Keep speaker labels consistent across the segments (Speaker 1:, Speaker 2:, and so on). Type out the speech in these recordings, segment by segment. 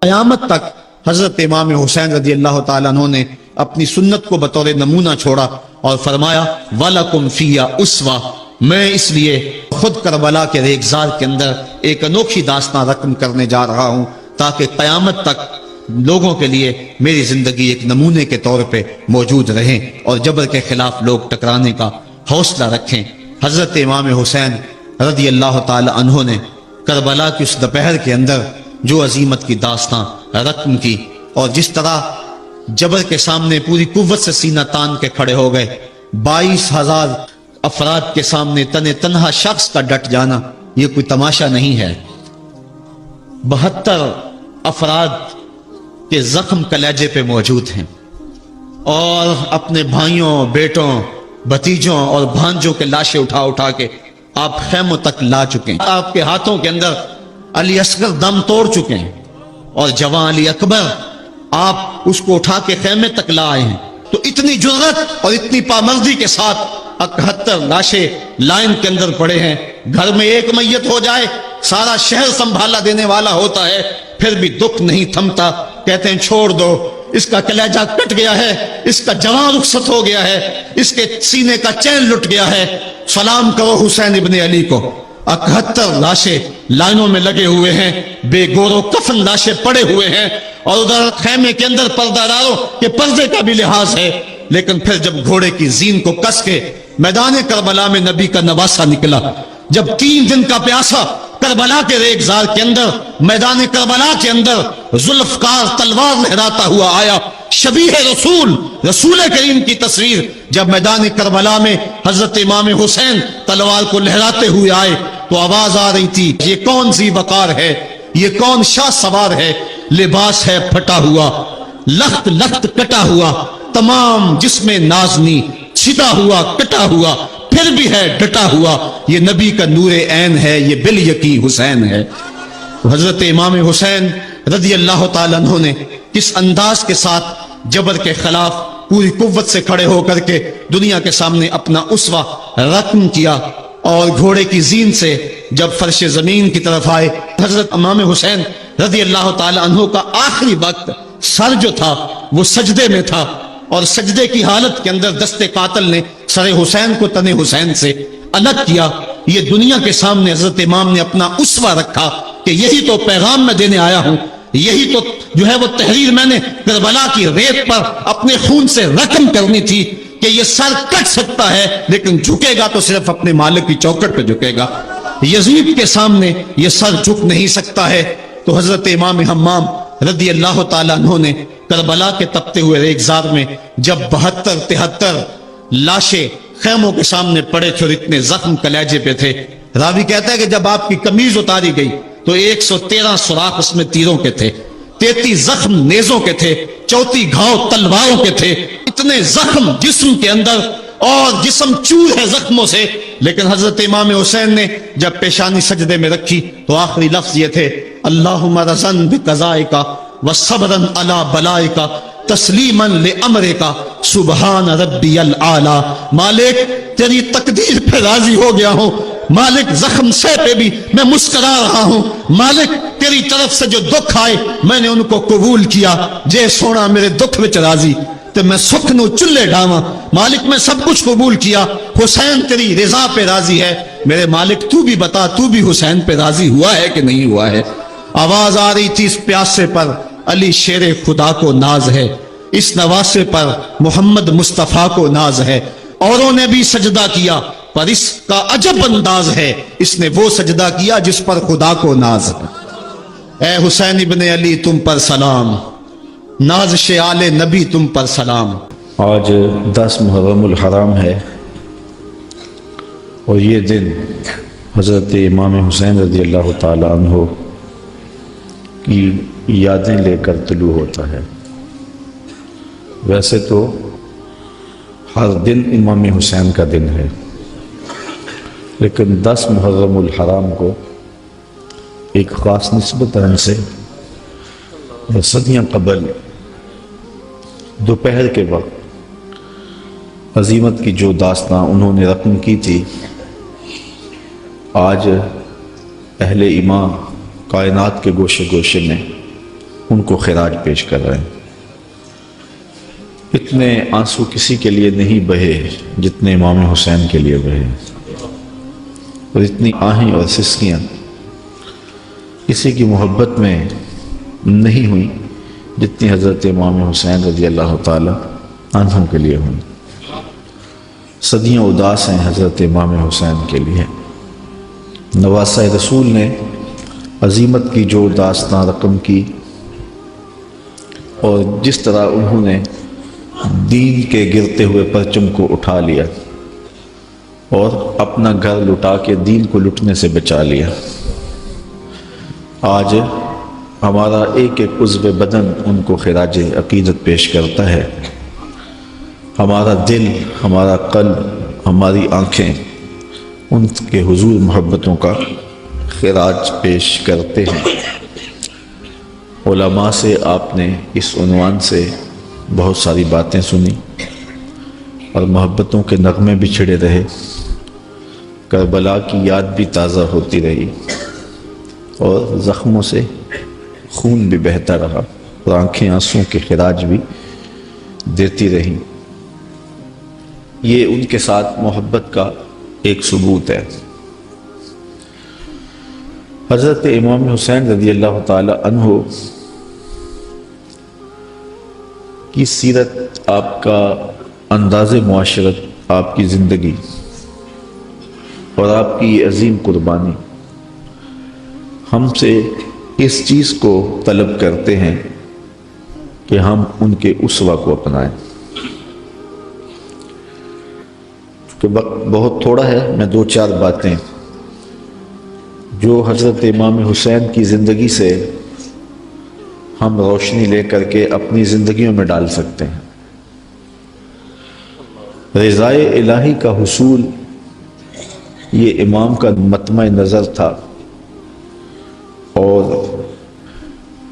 Speaker 1: قیامت تک حضرت امام حسین رضی اللہ تعالیٰ عنہ نے اپنی سنت کو بطور نمونہ چھوڑا اور فرمایا وَلَكُمْ فِيَا أُسْوَةٌ، میں اس لیے خود کربلا کے ریگزار کے اندر ایک انوکھی داستان رقم کرنے جا رہا ہوں تاکہ قیامت تک لوگوں کے لیے میری زندگی ایک نمونے کے طور پہ موجود رہیں اور جبر کے خلاف لوگ ٹکرانے کا حوصلہ رکھیں۔ حضرت امام حسین رضی اللہ تعالی عنہ نے کربلا کی اس دوپہر کے اندر جو عظیمت کی داستان رقم کی اور جس طرح جبر کے سامنے پوری قوت سے سینہ تان کے کھڑے ہو گئے، 22,000 افراد کے سامنے تنہا شخص کا ڈٹ جانا یہ کوئی تماشا نہیں ہے۔ 72 افراد کے زخم کلیجے پہ موجود ہیں اور اپنے بھائیوں، بیٹوں، بھتیجوں اور بھانجوں کے لاشیں اٹھا اٹھا کے آپ خیموں تک لا چکے ہیں۔ آپ کے ہاتھوں کے اندر علی اصغر دم توڑ چکے ہیں اور جوان علی اکبر آپ اس کو اٹھا کے خیمے تک لا آئے ہیں۔ تو اتنی جرأت اور اتنی پامردی کے ساتھ 71 لاشیں لائن کے اندر پڑے ہیں۔ گھر میں ایک میت ہو جائے سارا شہر سنبھالا دینے والا ہوتا ہے، پھر بھی دکھ نہیں تھمتا۔ کہتے ہیں چھوڑ دو، اس کا کلیجہ کٹ گیا ہے، اس کا جوان رخصت ہو گیا ہے، اس کے سینے کا چین لٹ گیا ہے، سلام کرو حسین ابن علی کو۔ 71 لاشیں لائنوں میں لگے ہوئے ہیں، بے گور و کفن لاشیں پڑے ہوئے ہیں اور ادھر خیمے کے اندر پردہ ڈالو کہ پردے کا بھی لحاظ ہے۔ لیکن پھر جب گھوڑے کی زین کو کس کے میدان کربلا میں نبی کا نواسہ نکلا، جب 3 دن کا پیاسا کربلا کے ریگزار کے اندر میدان کربلا کے اندر ذوالفقار تلوار لہراتا ہوا آیا، شبیہ رسول رسول کریم کی تصویر جب میدان کربلا میں حضرت امام حسین تلوار کو لہراتے ہوئے آئے تو آواز آ رہی تھی یہ کون سی وقار ہے، یہ کون شاہ سوار ہے، لباس ہے پھٹا ہوا، لخت لخت کٹا ہوا، تمام جسم نازنی چھٹا ہوا کٹا ہوا، پھر بھی ہے ڈٹا ہوا، یہ نبی کا نور عین ہے، یہ بالیقی حسین ہے۔ حضرت امام حسین رضی اللہ تعالیٰ عنہ نے کس انداز کے ساتھ جبر کے خلاف پوری قوت سے کھڑے ہو کر کے دنیا کے سامنے اپنا اسوہ رقم کیا، اور گھوڑے کی زین سے جب فرش زمین کی طرف آئے، حضرت امام حسین رضی اللہ تعالیٰ عنہ کا آخری وقت سر جو تھا وہ سجدے میں تھا، اور سجدے کی حالت کے اندر دست قاتل نے سر حسین کو تن حسین سے الگ کیا۔ یہ دنیا کے سامنے حضرت امام نے اپنا اسوہ رکھا کہ یہی تو پیغام میں دینے آیا ہوں، یہی تو جو ہے وہ تحریر میں نے کربلا کی ریت پر اپنے خون سے رقم کرنی تھی کہ یہ سر کٹ سکتا ہے لیکن جھکے گا تو صرف اپنے مالک کی چوکٹ پہ جھکے گا، یزید کے سامنے یہ سر جھک نہیں سکتا ہے۔ تو حضرت امام حمام رضی اللہ تعالیٰ عنہ نے کربلا کے تپتے ہوئے ریگزار میں جب 72-73 لاشیں خیموں کے سامنے پڑے تھے اور اتنے زخم کلیجے پہ تھے، راوی کہتا ہے کہ جب آپ کی قمیض اتاری گئی تو 113 سوراخ اس میں تیروں کے تھے، 33 زخم نیزوں کے تھے، 34 گھاؤ تلواروں کے تھے، اتنے زخم جسم کے اندر اور جسم چور ہے زخموں سے۔ لیکن حضرت امام حسین نے جب پیشانی سجدے میں رکھی تو آخری لفظ یہ تھے اللہم رضن بقضائک وصبرن علی بلائک تسلیما لامرک سبحان ربی الاعلی۔ مالک تیری تقدیر پہ راضی ہو گیا ہوں، مالک زخم سے پہ بھی میں مسکرا رہا ہوں، مالک تیری طرف سے جو دکھ آئے میں نے ان کو قبول کیا، جے سونا میرے دکھ وچ راضی تو میں سکھ نو چلے ڈاواں، مالک میں سب کچھ قبول کیا، حسین تیری رضا پہ راضی ہے، میرے مالک تو بھی بتا تو بھی حسین پہ راضی ہوا ہے کہ نہیں ہوا ہے۔ آواز آ رہی تھی اس پیاسے پر علی شیر خدا کو ناز ہے، اس نواسے پر محمد مصطفیٰ کو ناز ہے، اوروں نے بھی سجدہ کیا پر اس کا عجب انداز ہے، اس نے وہ سجدہ کیا جس پر خدا کو ناز ہے۔ اے حسین ابن علی تم پر سلام، نازش آل نبی تم پر سلام۔
Speaker 2: آج 10 محرم الحرام ہے اور یہ دن حضرت امام حسین رضی اللہ تعالیٰ عنہ کی یادیں لے کر طلوع ہوتا ہے۔ ویسے تو ہر دن امام حسین کا دن ہے، لیکن 10 محرم الحرام کو ایک خاص نسبت ان سے صدیاں قبل دوپہر کے وقت عظیمت کی جو داستاں انہوں نے رقم کی تھی، آج اہل ایمان کائنات کے گوشے گوشے میں ان کو خراج پیش کر رہے ہیں۔ اتنے آنسو کسی کے لیے نہیں بہے جتنے امام حسین کے لیے بہے، اور اتنی آہیں اور سسکیاں کسی کی محبت میں نہیں ہوئی جتنی حضرت امام حسین رضی اللہ تعالی عنہ کے لیے ہوئی۔ صدیاں اداس ہیں حضرت امام حسین کے لیے۔ نواسہ رسول نے عظیمت کی جو داستان رقم کی، اور جس طرح انہوں نے دین کے گرتے ہوئے پرچم کو اٹھا لیا اور اپنا گھر لٹا کے دین کو لٹنے سے بچا لیا، آج ہمارا ایک ایک عضو بدن ان کو خراج عقیدت پیش کرتا ہے۔ ہمارا دل، ہمارا قلب، ہماری آنکھیں ان کے حضور محبتوں کا خراج پیش کرتے ہیں۔ علماء سے آپ نے اس عنوان سے بہت ساری باتیں سنی اور محبتوں کے نغمے بھی چھڑے رہے، کربلا کی یاد بھی تازہ ہوتی رہی، اور زخموں سے خون بھی بہتا رہا، اور آنکھیں آنسوں کے خراج بھی دیتی رہیں۔ یہ ان کے ساتھ محبت کا ایک ثبوت ہے۔ حضرت امام حسین رضی اللہ تعالی عنہ کی سیرت، آپ کا انداز معاشرت، آپ کی زندگی اور آپ کی عظیم قربانی ہم سے اس چیز کو طلب کرتے ہیں کہ ہم ان کے اسوہ کو اپنائیں۔ کہ وقت بہت تھوڑا ہے، میں دو چار باتیں جو حضرت امام حسین کی زندگی سے ہم روشنی لے کر کے اپنی زندگیوں میں ڈال سکتے ہیں۔ رضائے الہی کا حصول یہ امام کا مطمع نظر تھا، اور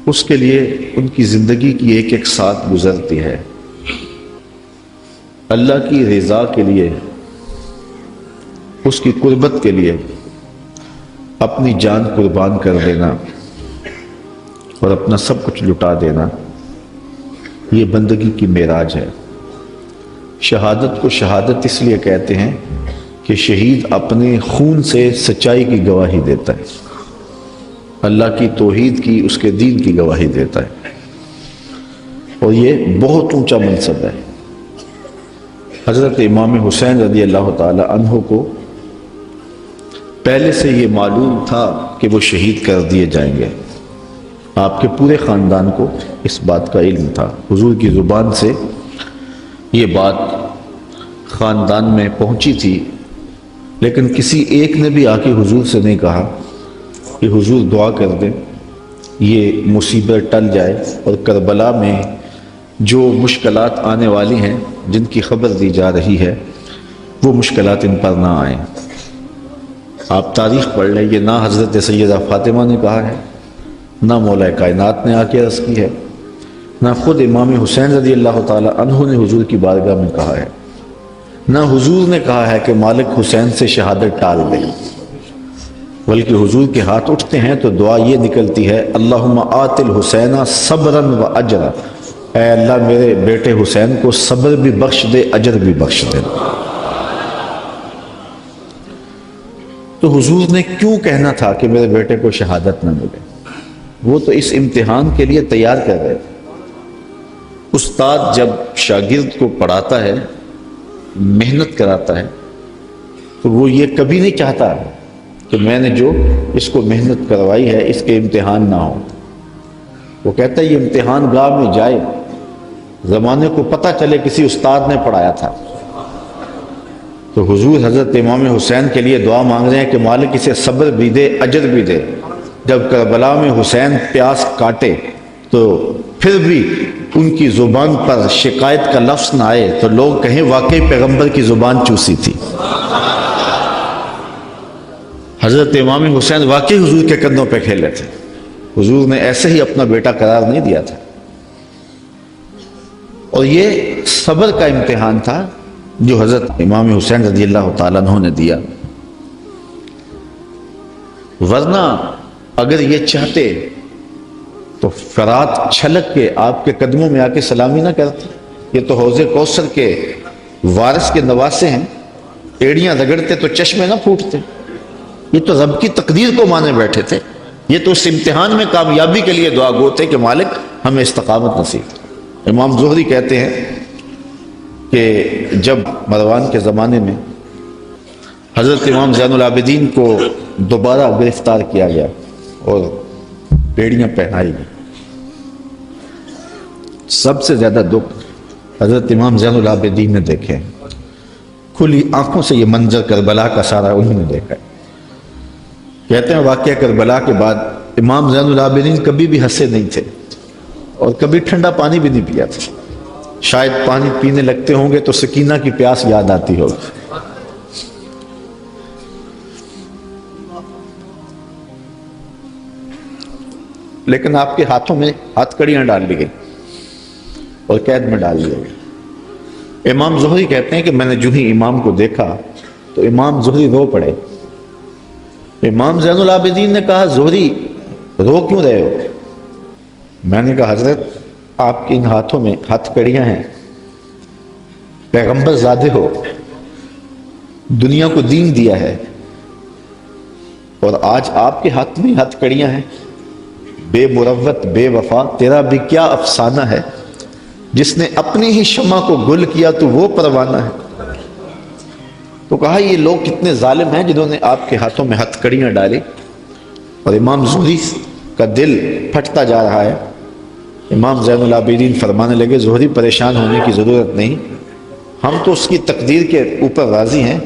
Speaker 2: اس کے لیے ان کی زندگی کی ایک ایک ساتھ گزرتی ہے۔ اللہ کی رضا کے لیے، اس کی قربت کے لیے اپنی جان قربان کر دینا اور اپنا سب کچھ لٹا دینا، یہ بندگی کی معراج ہے۔ شہادت کو شہادت اس لیے کہتے ہیں کہ شہید اپنے خون سے سچائی کی گواہی دیتا ہے، اللہ کی توحید کی، اس کے دین کی گواہی دیتا ہے، اور یہ بہت اونچا منصب ہے۔ حضرت امام حسین رضی اللہ تعالی عنہ کو پہلے سے یہ معلوم تھا کہ وہ شہید کر دیے جائیں گے۔ آپ کے پورے خاندان کو اس بات کا علم تھا، حضور کی زبان سے یہ بات خاندان میں پہنچی تھی، لیکن کسی ایک نے بھی آ کے حضور سے نہیں کہا کہ حضور دعا کر دیں یہ مصیبت ٹل جائے، اور کربلا میں جو مشکلات آنے والی ہیں، جن کی خبر دی جا رہی ہے، وہ مشکلات ان پر نہ آئیں۔ آپ تاریخ پڑھ لیں، یہ نہ حضرت سیدہ فاطمہ نے کہا ہے، نہ مولا کائنات نے آ کے عرض کی ہے، نہ خود امام حسین رضی اللہ تعالی عنہ نے حضور کی بارگاہ میں کہا ہے، نہ حضور نے کہا ہے کہ مالک حسین سے شہادت ٹال دے، بلکہ حضور کے ہاتھ اٹھتے ہیں تو دعا یہ نکلتی ہے، اللہم آت الحسین صبرا و اجرا، اے اللہ میرے بیٹے حسین کو صبر بھی بخش دے، اجر بھی بخش دے۔ تو حضور نے کیوں کہنا تھا کہ میرے بیٹے کو شہادت نہ ملے؟ وہ تو اس امتحان کے لیے تیار کر رہے تھے۔ استاد جب شاگرد کو پڑھاتا ہے، محنت کراتا ہے، تو وہ یہ کبھی نہیں چاہتا کہ میں نے جو اس کو محنت کروائی ہے اس کے امتحان نہ ہو۔ وہ کہتا ہے یہ امتحان گاہ میں جائے، زمانے کو پتہ چلے کسی استاد نے پڑھایا تھا۔ تو حضور حضرت امام حسین کے لیے دعا مانگ رہے ہیں کہ مالک اسے صبر بھی دے، اجر بھی دے۔ جب کربلا میں حسین پیاس کاٹے تو پھر بھی ان کی زبان پر شکایت کا لفظ نہ آئے تو لوگ کہیں واقعی پیغمبر کی زبان چوسی تھی۔ حضرت امام حسین واقعی حضور کے کندھوں پہ کھیلے تھے، حضور نے ایسے ہی اپنا بیٹا قرار نہیں دیا تھا، اور یہ صبر کا امتحان تھا جو حضرت امام حسین رضی اللہ تعالیٰ عنہ نے دیا۔ ورنہ اگر یہ چاہتے تو فرات چھلک کے آپ کے قدموں میں آ کے سلامی نہ کرتے؟ یہ تو حوض کوثر کے وارث کے نواسے ہیں، ایڑیاں رگڑتے تو چشمے نہ پھوٹتے۔ یہ تو رب کی تقدیر کو مانے بیٹھے تھے، یہ تو اس امتحان میں کامیابی کے لیے دعا گو تھے کہ مالک ہمیں استقامت نصیب۔ امام زہری کہتے ہیں کہ جب مروان کے زمانے میں حضرت امام زین العابدین کو دوبارہ گرفتار کیا گیا اور بیڑیاں پہنائی گئی، سب سے زیادہ دکھ حضرت امام زین العابدین نے دیکھے، کھلی آنکھوں سے یہ منظر کربلا کا سارا انہوں نے دیکھا ہے۔ کہتے ہیں واقعہ کربلا کے بعد امام زین العابدین کبھی بھی ہنسے نہیں تھے اور کبھی ٹھنڈا پانی بھی نہیں پیا تھا۔ شاید پانی پینے لگتے ہوں گے تو سکینہ کی پیاس یاد آتی ہوگی۔ لیکن آپ کے ہاتھوں میں ہاتھ کڑیاں ڈال لی گئی اور قید میں ڈال دیا گیا۔ امام زہری کہتے ہیں کہ میں نے جو ہی امام کو دیکھا تو امام زہری رو پڑے۔ امام زین العابدین نے کہا زہری رو کیوں رہے ہو؟ میں نے کہا حضرت آپ کے ان ہاتھوں میں ہاتھ کڑیاں ہیں، پیغمبر زادے ہو، دنیا کو دین دیا ہے، اور آج آپ کے ہاتھ میں ہاتھ کڑیاں ہیں۔ بے مروت بے وفا تیرا بھی کیا افسانہ ہے، جس نے اپنی ہی شمع کو گل کیا تو وہ پروانہ ہے۔ تو کہا یہ لوگ کتنے ظالم ہیں جنہوں نے آپ کے ہاتھوں میں ہتھ کڑیاں ڈالی۔ اور امام زہری کا دل پھٹتا جا رہا ہے۔ امام زین العابدین فرمانے لگے زہری پریشان ہونے کی ضرورت نہیں، ہم تو اس کی تقدیر کے اوپر راضی ہیں،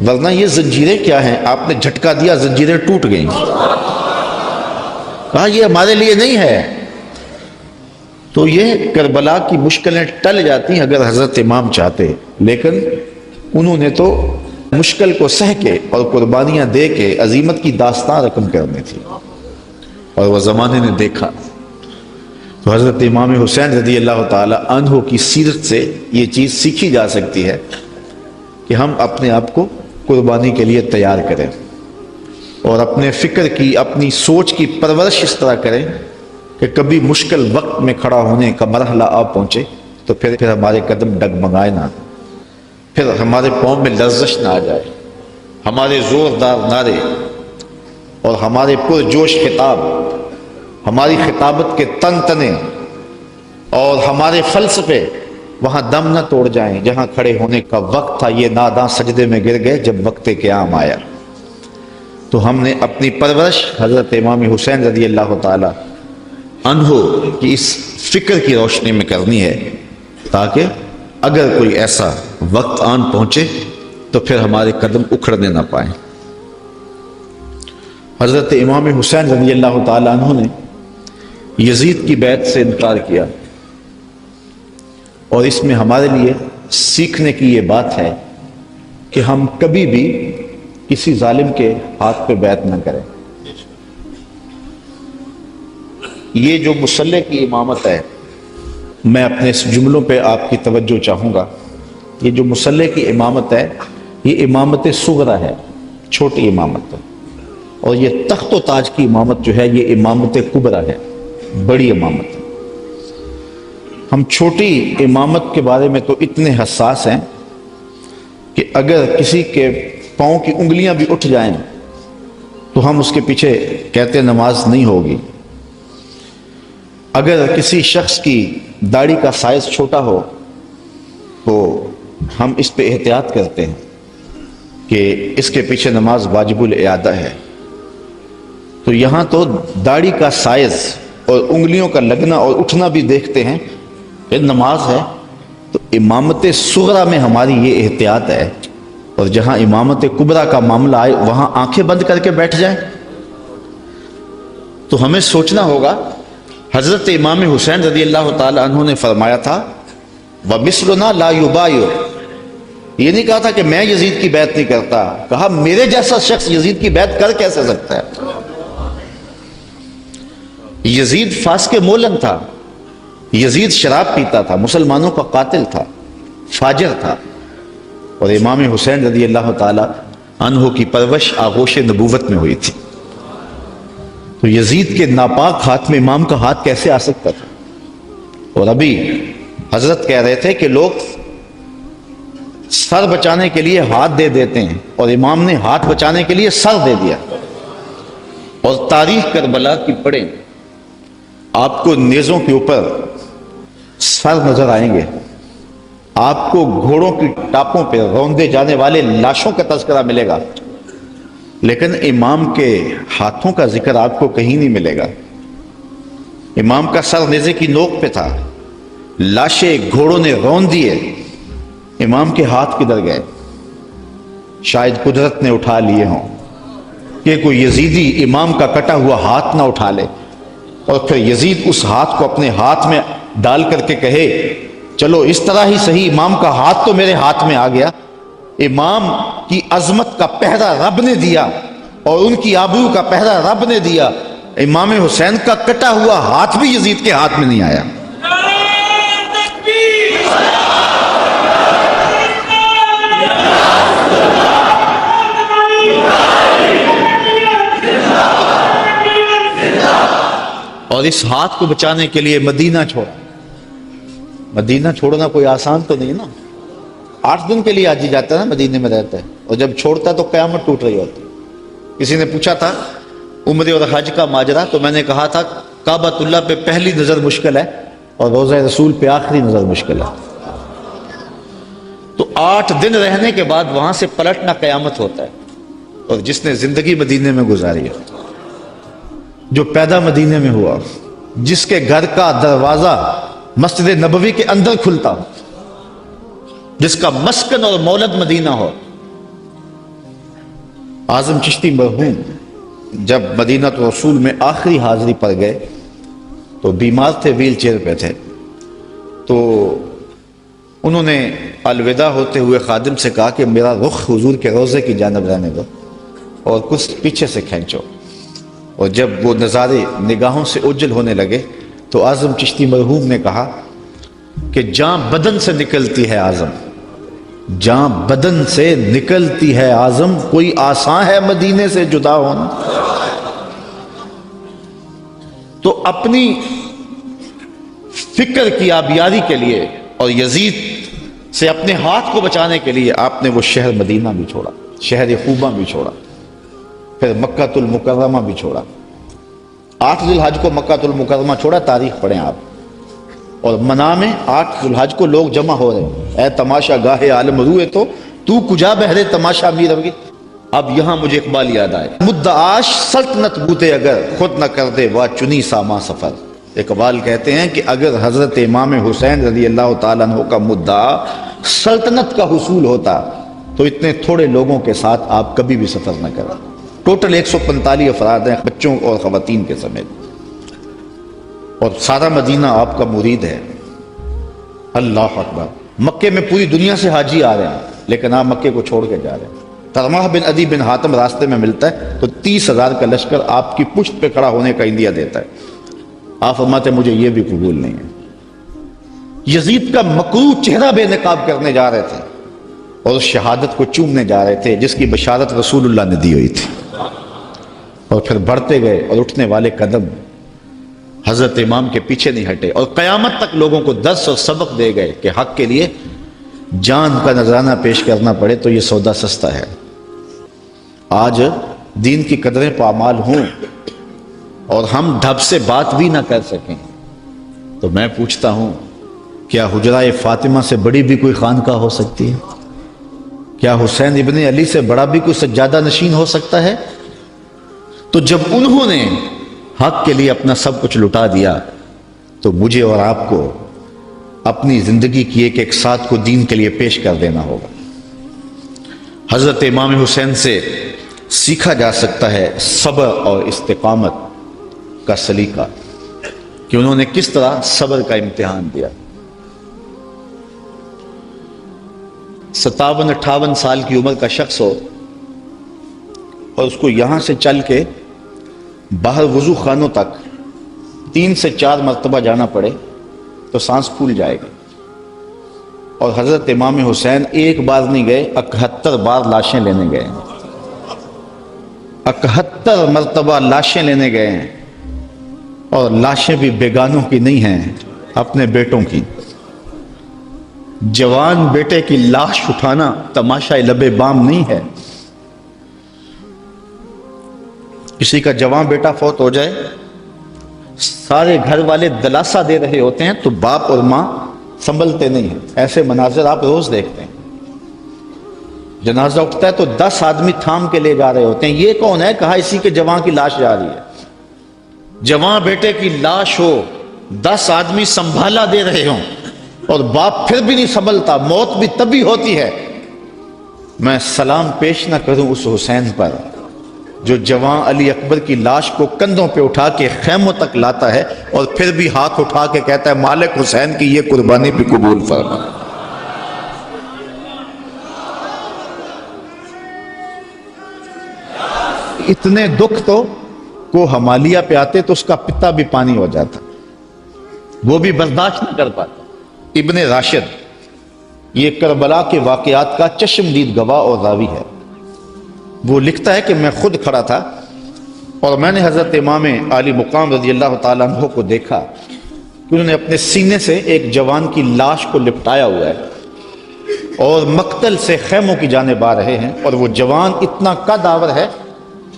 Speaker 2: ورنہ یہ زنجیریں کیا ہیں، آپ نے جھٹکا دیا زنجیریں ٹوٹ گئیں۔ کہا یہ ہمارے لیے نہیں ہے۔ تو یہ کربلا کی مشکلیں ٹل جاتی اگر حضرت امام چاہتے، لیکن انہوں نے تو مشکل کو سہ کے اور قربانیاں دے کے عظیمت کی داستان رقم کرنی تھی، اور وہ زمانے نے دیکھا۔ تو حضرت امام حسین رضی اللہ تعالی عنہ کی سیرت سے یہ چیز سیکھی جا سکتی ہے کہ ہم اپنے آپ کو قربانی کے لیے تیار کریں، اور اپنے فکر کی اپنی سوچ کی پرورش اس طرح کریں کہ کبھی مشکل وقت میں کھڑا ہونے کا مرحلہ آ پہنچے تو پھر ہمارے قدم ڈگمگائے نہ، پھر ہمارے پاؤں میں لرزش نہ آ جائے، ہمارے زوردار نعرے اور ہمارے پرجوش خطاب، ہماری خطابت کے تن تنے اور ہمارے فلسفے وہاں دم نہ توڑ جائیں جہاں کھڑے ہونے کا وقت تھا۔ یہ ناداں سجدے میں گر گئے جب وقت قیام آیا۔ تو ہم نے اپنی پرورش حضرت امام حسین رضی اللہ تعالی عنہ کی اس فکر کی روشنی میں کرنی ہے، تاکہ اگر کوئی ایسا وقت آن پہنچے تو پھر ہمارے قدم اکھڑنے نہ پائیں۔ حضرت امام حسین رضی اللہ تعالی عنہ نے یزید کی بیعت سے انکار کیا، اور اس میں ہمارے لیے سیکھنے کی یہ بات ہے کہ ہم کبھی بھی کسی ظالم کے ہاتھ پہ بیعت نہ کریں۔ یہ جو مسلح کی امامت ہے، میں اپنے اس جملوں پہ آپ کی توجہ چاہوں گا۔ یہ جو مسلح کی امامت ہے یہ امامت صغرا ہے، چھوٹی امامت ہے، اور یہ تخت و تاج کی امامت جو ہے یہ امامت کبرا ہے، بڑی امامت ہے۔ ہم چھوٹی امامت کے بارے میں تو اتنے حساس ہیں کہ اگر کسی کے پاؤں کی انگلیاں بھی اٹھ جائیں تو ہم اس کے پیچھے کہتے نماز نہیں ہوگی۔ اگر کسی شخص کی داڑھی کا سائز چھوٹا ہو تو ہم اس پہ احتیاط کرتے ہیں کہ اس کے پیچھے نماز واجب الاعادہ ہے۔ تو یہاں تو داڑھی کا سائز اور انگلیوں کا لگنا اور اٹھنا بھی دیکھتے ہیں، پھر نماز ہے۔ تو امامت صغرا میں ہماری یہ احتیاط ہے، اور جہاں امامت کبرا کا معاملہ آئے وہاں آنکھیں بند کر کے بیٹھ جائیں۔ تو ہمیں سوچنا ہوگا، حضرت امام حسین رضی اللہ تعالی عنہ نے فرمایا تھا وَمِثْلُنَا لَا يُبَايُعُ، یہ نہیں کہا تھا کہ میں یزید کی بیعت نہیں کرتا، کہا میرے جیسا شخص یزید کی بیعت کر کیسے سکتا ہے۔ یزید فاسق مولن تھا، یزید شراب پیتا تھا، مسلمانوں کا قاتل تھا، فاجر تھا، اور امام حسین رضی اللہ تعالی عنہ کی پرورش آغوش نبوت میں ہوئی تھی۔ تو یزید کے ناپاک ہاتھ میں امام کا ہاتھ کیسے آ سکتا تھا؟ اور ابھی حضرت کہہ رہے تھے کہ لوگ سر بچانے کے لیے ہاتھ دے دیتے ہیں، اور امام نے ہاتھ بچانے کے لیے سر دے دیا۔ اور تاریخ کربلا کی پڑھیں، آپ کو نیزوں کے اوپر سر نظر آئیں گے، آپ کو گھوڑوں کی ٹاپوں پہ روندے جانے والے لاشوں کا تذکرہ ملے گا، لیکن امام کے ہاتھوں کا ذکر آپ کو کہیں نہیں ملے گا۔ امام کا سر نیزے کی نوک پہ تھا، لاشیں گھوڑوں نے رون دیے، امام کے ہاتھ کدھر گئے؟ شاید قدرت نے اٹھا لیے ہوں کہ کوئی یزیدی امام کا کٹا ہوا ہاتھ نہ اٹھا لے، اور پھر یزید اس ہاتھ کو اپنے ہاتھ میں ڈال کر کے کہے چلو اس طرح ہی صحیح، امام کا ہاتھ تو میرے ہاتھ میں آ گیا۔ امام کی عظمت کا پہرا رب نے دیا، اور ان کی آبرو کا پہرا رب نے دیا۔ امام حسین کا کٹا ہوا ہاتھ بھی یزید کے ہاتھ میں نہیں آیا۔ اور اس ہاتھ کو بچانے کے لیے مدینہ چھوڑا۔ مدینہ چھوڑنا کوئی آسان تو نہیں نا، 8 دن کے لیے حاجی جاتا ہے نا، مدینے میں رہتا ہے، اور جب چھوڑتا ہے تو قیامت ٹوٹ رہی ہوتی۔ کسی نے پوچھا تھا عمرے اور حج کا ماجرا، تو میں نے کہا تھا کعبۃ اللہ پہ پہلی نظر مشکل ہے اور روضہ رسول پہ آخری نظر مشکل ہے۔ تو 8 دن رہنے کے بعد وہاں سے پلٹنا قیامت ہوتا ہے۔ اور جس نے زندگی مدینے میں گزاری ہے، جو پیدا مدینے میں ہوا، جس کے گھر کا دروازہ مسجد نبوی کے اندر کھلتا ہو، جس کا مسکن اور مولد مدینہ ہو۔ اعظم چشتی مرحوم جب مدینہ رسول میں آخری حاضری پر گئے تو بیمار تھے، ویل چیئر پہ تھے، تو انہوں نے الوداع ہوتے ہوئے خادم سے کہا کہ میرا رخ حضور کے روضے کی جانب رہنے دو اور کچھ پیچھے سے کھینچو۔ اور جب وہ نظارے نگاہوں سے اوجھل ہونے لگے تو اعظم چشتی مرحوم نے کہا کہ جاں بدن سے نکلتی ہے اعظم، جاں بدن سے نکلتی ہے اعظم، کوئی آسان ہے مدینے سے جدا ہونا؟ تو اپنی فکر کی آبیاری کے لیے اور یزید سے اپنے ہاتھ کو بچانے کے لیے آپ نے وہ شہر مدینہ بھی چھوڑا، شہر خوبہ بھی چھوڑا، پھر مکہ المکرمہ بھی چھوڑا۔ 8 ذی الحج کو مکہ المکرمہ چھوڑا، تاریخ پڑھیں آپ، اور منا میں 8 ذی الحج کو لوگ جمع ہو رہے ہیں، اے تماشا گاہے عالم روئے تو کجا بہرے تماشا میر ہوگی۔ اب یہاں مجھے اقبال یاد آئے، مدعاش سلطنت بوتے اگر خود نہ کر دے وا چنی ساما سفر۔ اقبال کہتے ہیں کہ اگر حضرت امام حسین رضی اللہ تعالیٰ عنہ کا مدعا سلطنت کا حصول ہوتا تو اتنے تھوڑے لوگوں کے ساتھ آپ کبھی بھی سفر نہ کریں۔ ٹوٹل 145 افراد ہیں، بچوں اور خواتین کے سمیت، اور سارا مدینہ آپ کا مرید ہے۔ اللہ اکبر۔ مکے میں پوری دنیا سے حاجی آ رہے ہیں، لیکن آپ مکے کو چھوڑ کے جا رہے ہیں۔ ترماح بن عدی بن حاتم راستے میں ملتا ہے تو 30,000 کا لشکر آپ کی پشت پہ کھڑا ہونے کا اندیا دیتا ہے۔ آپ فرماتے ہیں مجھے یہ بھی قبول نہیں ہے۔ یزید کا مکروہ چہرہ بے نقاب کرنے جا رہے تھے اور اس شہادت کو چومنے جا رہے تھے جس کی بشارت رسول اللہ نے دی ہوئی تھی، اور پھر بڑھتے گئے اور اٹھنے والے قدم حضرت امام کے پیچھے نہیں ہٹے، اور قیامت تک لوگوں کو درس اور سبق دے گئے کہ حق کے لیے جان کا نذرانہ پیش کرنا پڑے تو یہ سودا سستا ہے۔ آج دین کی قدریں پامال ہوں اور ہم ڈھب سے بات بھی نہ کر سکیں تو میں پوچھتا ہوں کیا حجرہ فاطمہ سے بڑی بھی کوئی خانقاہ ہو سکتی ہے؟ کیا حسین ابن علی سے بڑا بھی کوئی سجادہ نشین ہو سکتا ہے؟ تو جب انہوں نے حق کے لیے اپنا سب کچھ لٹا دیا تو مجھے اور آپ کو اپنی زندگی کی ایک ایک ساتھ کو دین کے لیے پیش کر دینا ہوگا۔ حضرت امام حسین سے سیکھا جا سکتا ہے صبر اور استقامت کا سلیقہ، کہ انہوں نے کس طرح صبر کا امتحان دیا۔ 57-58 سال کی عمر کا شخص ہو اور اس کو یہاں سے چل کے باہر وضو خانوں تک 3 سے 4 مرتبہ جانا پڑے تو سانس پھول جائے گی، اور حضرت امام حسین ایک بار نہیں گئے، 71 بار لاشیں لینے گئے۔ 71 مرتبہ لاشیں لینے گئے ہیں، اور لاشیں بھی بیگانوں کی نہیں ہیں، اپنے بیٹوں کی۔ جوان بیٹے کی لاش اٹھانا تماشا لب بام نہیں ہے۔ کسی کا جوان بیٹا فوت ہو جائے، سارے گھر والے دلاسا دے رہے ہوتے ہیں تو باپ اور ماں سنبھلتے نہیں ہیں۔ ایسے مناظر آپ روز دیکھتے ہیں۔ جنازہ اٹھتا ہے تو 10 آدمی تھام کے لے جا رہے ہوتے ہیں۔ یہ کون ہے؟ کہا اسی کے جوان کی لاش جا رہی ہے۔ جوان بیٹے کی لاش ہو، 10 آدمی سنبھالا دے رہے ہوں اور باپ پھر بھی نہیں سنبھلتا، موت بھی تبھی ہوتی ہے۔ میں سلام پیش نہ کروں اس حسین پر جو جوان علی اکبر کی لاش کو کندھوں پہ اٹھا کے خیموں تک لاتا ہے اور پھر بھی ہاتھ اٹھا کے کہتا ہے مالک حسین کی یہ قربانی بھی قبول فرما۔ اتنے دکھ تو کو ہمالیہ پہ آتے تو اس کا پتا بھی پانی ہو جاتا، وہ بھی برداشت نہ کر پاتا۔ ابن راشد یہ کربلا کے واقعات کا چشمدید گواہ اور راوی ہے۔ وہ لکھتا ہے کہ میں خود کھڑا تھا اور میں نے حضرت امام عالی مقام رضی اللہ تعالیٰ عنہ کو دیکھا کہ انہوں نے اپنے سینے سے ایک جوان کی لاش کو لپٹایا ہوا ہے اور مقتل سے خیموں کی جانب آ رہے ہیں، اور وہ جوان اتنا قد آور ہے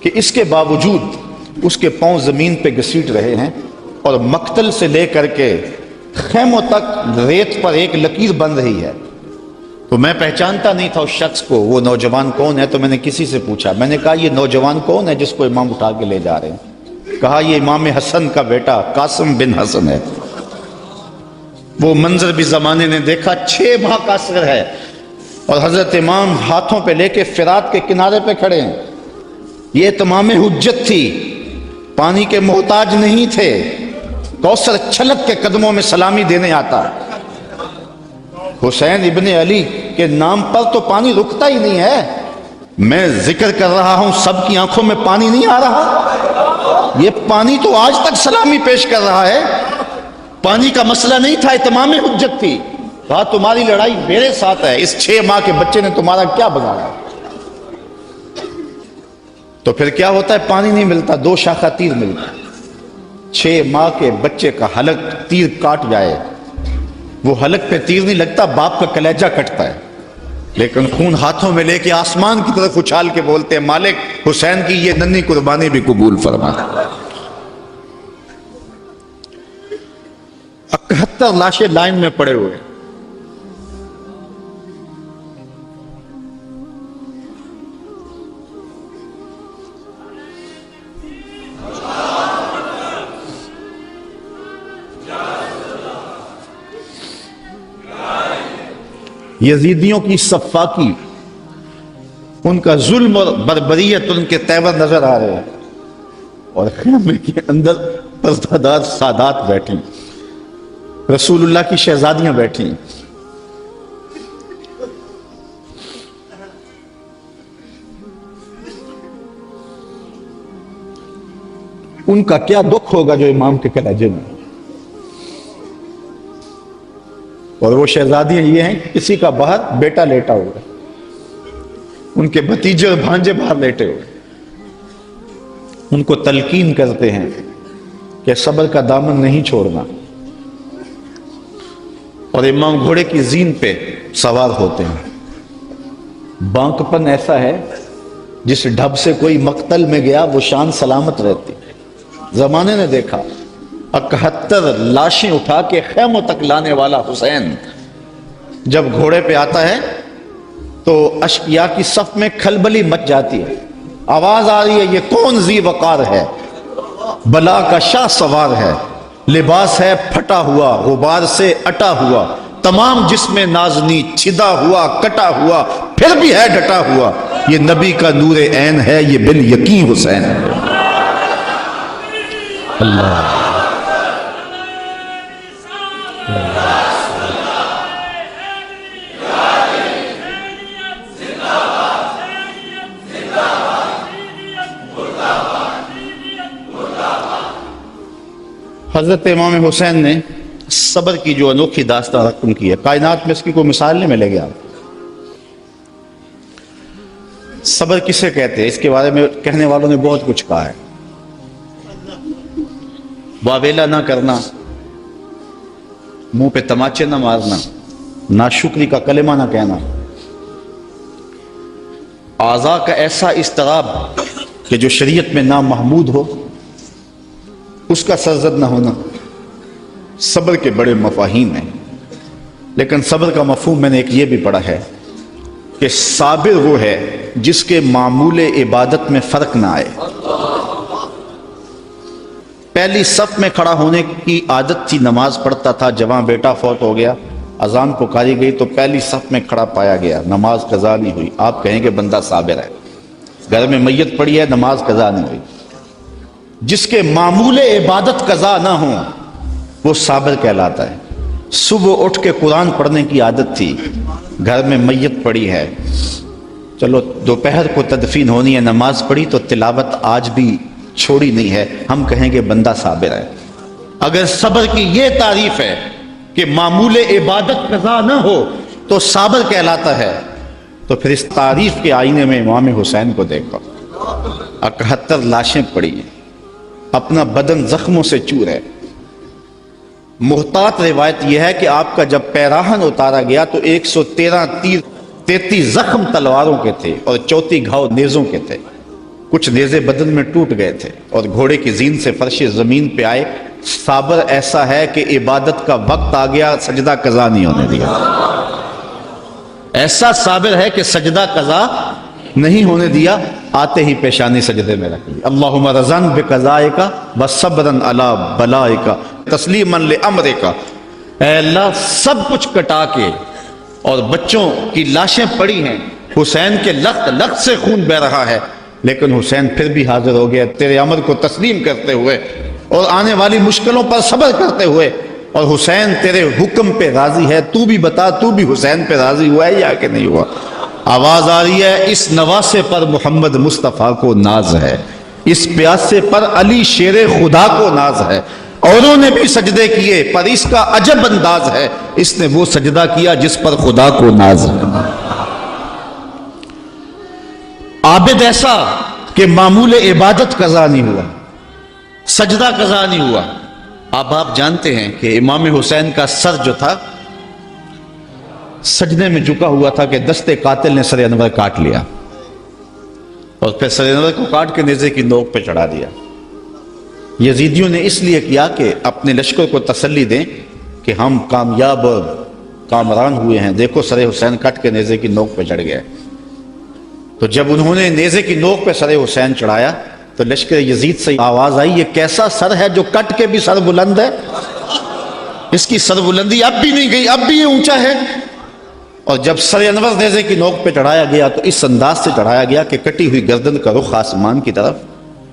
Speaker 2: کہ اس کے باوجود اس کے پاؤں زمین پہ گھسیٹ رہے ہیں، اور مقتل سے لے کر کے خیموں تک ریت پر ایک لکیر بن رہی ہے۔ تو میں پہچانتا نہیں تھا اس شخص کو، وہ نوجوان کون ہے؟ تو میں نے کسی سے پوچھا، میں نے کہا یہ نوجوان کون ہے جس کو امام اٹھا کے لے جا رہے ہیں؟ کہا یہ امام حسن کا بیٹا قاسم بن حسن ہے۔ وہ منظر بھی زمانے نے دیکھا، 6 ماہ کا عصر ہے اور حضرت امام ہاتھوں پہ لے کے فرات کے کنارے پہ کھڑے ہیں۔ یہ تمام حجت تھی، پانی کے محتاج نہیں تھے، کوثر چھلک کے قدموں میں سلامی دینے آتا۔ حسین ابن علی کے نام پر تو پانی رکتا ہی نہیں ہے۔ میں ذکر کر رہا ہوں، سب کی آنکھوں میں پانی نہیں آ رہا؟ یہ پانی تو آج تک سلامی پیش کر رہا ہے۔ پانی کا مسئلہ نہیں تھا، اتمام حجت تھی۔ کہا تمہاری لڑائی میرے ساتھ ہے، اس 6 ماہ کے بچے نے تمہارا کیا بگاڑا؟ تو پھر کیا ہوتا ہے؟ پانی نہیں ملتا، 2 شاخہ تیر ملتا ہے۔ 6 ماہ کے بچے کا حلق تیر کاٹ جائے، وہ حلق پہ تیر نہیں لگتا، باپ کا کلیجہ کٹتا ہے، لیکن خون ہاتھوں میں لے کے آسمان کی طرف اچھال کے بولتے ہیں مالک حسین کی یہ ننھی قربانی بھی قبول فرما۔ 71 لاشیں لائن میں پڑے ہوئے۔ یزیدیوں کی صفاقی، ان کا ظلم اور بربریت ان کے تیور نظر آ رہے ہیں، اور خیمے کے اندر پردہ سادات بیٹھی، رسول اللہ کی شہزادیاں بیٹھی۔ ان کا کیا دکھ ہوگا جو امام کے کلیجے میں، اور وہ شہزادیاں یہ ہیں کہ کسی کا باہر بیٹا لیٹا ہوا ہے، ان کے بھتیجے اور بھانجے باہر لیٹے ہوئے، ان کو تلقین کرتے ہیں کہ صبر کا دامن نہیں چھوڑنا، اور امام گھوڑے کی زین پہ سوار ہوتے ہیں۔ بانکپن ایسا ہے جس ڈھب سے کوئی مقتل میں گیا وہ شان سلامت رہتی۔ زمانے نے دیکھا 71 لاشیں اٹھا کے خیموں تک لانے والا حسین جب گھوڑے پہ آتا ہے تو اشقیاء کی صف میں کھلبلی مچ جاتی ہے، آواز آ رہی ہے یہ کون ذی وقار ہے، بلا کا شاہ سوار ہے، لباس ہے پھٹا ہوا غبار سے اٹا ہوا، تمام جسم نازنی چھدا ہوا کٹا ہوا، پھر بھی ہے ڈٹا ہوا، یہ نبی کا نور عین ہے، یہ بال یقین حسین ہے۔ اللہ حضرت امام حسین نے صبر کی جو انوکھی داستان رقم کی ہے، کائنات میں اس کی کوئی مثال نہیں ملے گی آپ۔ صبر کسے کہتے ہیں؟ اس کے بارے میں کہنے والوں نے بہت کچھ کہا ہے. واویلا نہ کرنا، منہ پہ تماچے نہ مارنا، ناشکری کا کلمہ نہ کہنا، اعضاء کا ایسا اضطراب کہ جو شریعت میں نامحمود ہو اس کا سرزد نہ ہونا، صبر کے بڑے مفاہیم ہیں. لیکن صبر کا مفہوم میں نے ایک یہ بھی پڑھا ہے کہ صابر وہ ہے جس کے معمول عبادت میں فرق نہ آئے. پہلی صف میں کھڑا ہونے کی عادت تھی، نماز پڑھتا تھا، جوان بیٹا فوت ہو گیا، اذان پکاری گئی تو پہلی صف میں کھڑا پایا گیا، نماز قضا نہیں ہوئی. آپ کہیں گے بندہ صابر ہے. گھر میں میت پڑی ہے، نماز قضا نہیں ہوئی. جس کے معمول عبادت قضا نہ ہوں وہ صابر کہلاتا ہے. صبح اٹھ کے قرآن پڑھنے کی عادت تھی، گھر میں میت پڑی ہے، چلو دوپہر کو تدفین ہونی ہے، نماز پڑھی تو تلاوت آج بھی چھوڑی نہیں ہے، ہم کہیں گے بندہ صابر ہے. اگر صبر کی یہ تعریف ہے کہ معمول عبادت قضا نہ ہو تو صابر کہلاتا ہے، تو پھر اس تعریف کے آئینے میں امام حسین کو دیکھو. 71 لاشیں پڑی ہیں، اپنا بدن زخموں سے چور ہے. محتاط روایت یہ ہے کہ آپ کا جب پیراہن اتارا گیا تو 113 تیر، 33 زخم تلواروں کے تھے اور 34 گھاؤ نیزوں کے تھے. کچھ نیزے بدن میں ٹوٹ گئے تھے اور گھوڑے کی زین سے فرش زمین پہ آئے. صابر ایسا ہے کہ عبادت کا وقت آ گیا، سجدہ قضا نہیں ہونے دیا. ایسا صابر ہے کہ سجدہ قضا نہیں ہونے دیا، آتے ہی پیشانی سجدے میں رکھ لی. اللہم رضن بقضائک وصبرن علی بلائک تسلیما لامرک. اے اللہ سب کچھ کٹا کے، اور بچوں کی لاشیں پڑی ہیں، حسین کے لخت لخت سے خون بہ رہا ہے، لیکن حسین پھر بھی حاضر ہو گیا تیرے امر کو تسلیم کرتے ہوئے اور آنے والی مشکلوں پر صبر کرتے ہوئے. اور حسین تیرے حکم پہ راضی ہے، تو بھی بتا، تو بھی حسین پہ راضی ہوا ہے یا کہ نہیں ہوا؟ آواز آ رہی ہے، اس نواسے پر محمد مصطفیٰ کو ناز ہے، اس پیاسے پر علی شیر خدا کو ناز ہے. اوروں نے بھی سجدے کیے پر اس کا عجب انداز ہے، اس نے وہ سجدہ کیا جس پر خدا کو ناز ہے. عابد ایسا کہ معمول عبادت قضا نہیں ہوا، سجدہ قضا نہیں ہوا. اب آپ جانتے ہیں کہ امام حسین کا سر جو تھا سجدے میں جھکا ہوا تھا کہ دستے قاتل نے سر انور کاٹ لیا اور پھر سر انور کو کاٹ کے نیزے کی نوک پہ چڑھا دیا. یزیدیوں نے اس لیے کیا کہ اپنے لشکر کو تسلی دیں کہ ہم کامیاب اور کامران ہوئے ہیں، دیکھو سر حسین کٹ کے نیزے کی نوک پہ چڑھ گئے. تو جب انہوں نے نیزے کی نوک پہ سر حسین چڑھایا تو لشکر یزید سے آواز آئی، یہ کیسا سر ہے جو کٹ کے بھی سر بلند ہے؟ اس کی سر بلندی اب بھی نہیں گئی، اب بھی یہ اونچا ہے. اور جب سر انور نیزے کی نوک پہ چڑھایا گیا تو اس انداز سے چڑھایا گیا کہ کٹی ہوئی گردن کا رخ آسمان کی طرف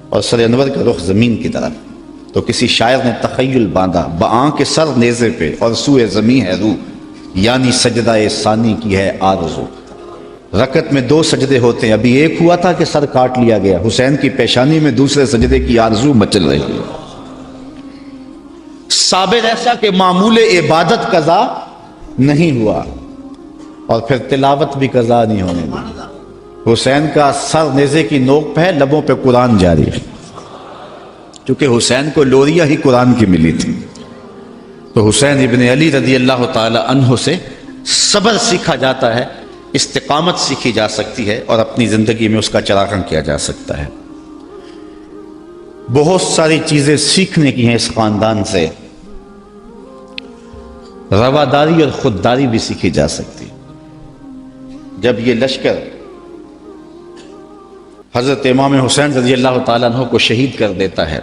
Speaker 2: اور سر انور کا رخ زمین کی طرف. تو کسی شاعر نے تخیل باندھا، بآں کے سر نیزے پہ اور سوئے زمین ہے روح، یعنی سجدہ ثانی کی ہے آرزو. رکعت میں 2 سجدے ہوتے ہیں، ابھی ایک ہوا تھا کہ سر کاٹ لیا گیا، حسین کی پیشانی میں دوسرے سجدے کی آرزو مچل رہی ہے. صابر ایسا کہ معمول عبادت قضا نہیں ہوا اور پھر تلاوت بھی قضا نہیں ہونے دی. حسین کا سر نیزے کی نوک پہ ہے، لبوں پہ قرآن جاری ہے، چونکہ حسین کو لوریاں ہی قرآن کی ملی تھی. تو حسین ابن علی رضی اللہ تعالی عنہ سے صبر سیکھا جاتا ہے، استقامت سیکھی جا سکتی ہے اور اپنی زندگی میں اس کا چراغاں کیا جا سکتا ہے. بہت ساری چیزیں سیکھنے کی ہیں اس خاندان سے، رواداری اور خودداری بھی سیکھی جا سکتی. جب یہ لشکر حضرت امام حسین رضی اللہ تعالیٰ عنہ کو شہید کر دیتا ہے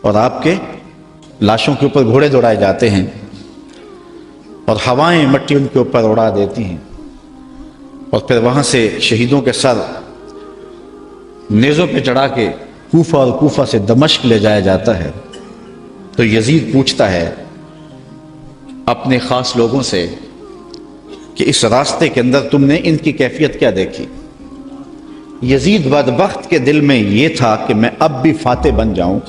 Speaker 2: اور آپ کے لاشوں کے اوپر گھوڑے دوڑائے جاتے ہیں اور ہوائیں مٹی ان کے اوپر اڑا دیتی ہیں، اور پھر وہاں سے شہیدوں کے سر نیزوں پہ چڑھا کے کوفہ اور کوفہ سے دمشق لے جایا جاتا ہے، تو یزید پوچھتا ہے اپنے خاص لوگوں سے کہ اس راستے کے اندر تم نے ان کی کیفیت کیا دیکھی؟ یزید بدبخت کے دل میں یہ تھا کہ میں اب بھی فاتح بن جاؤں،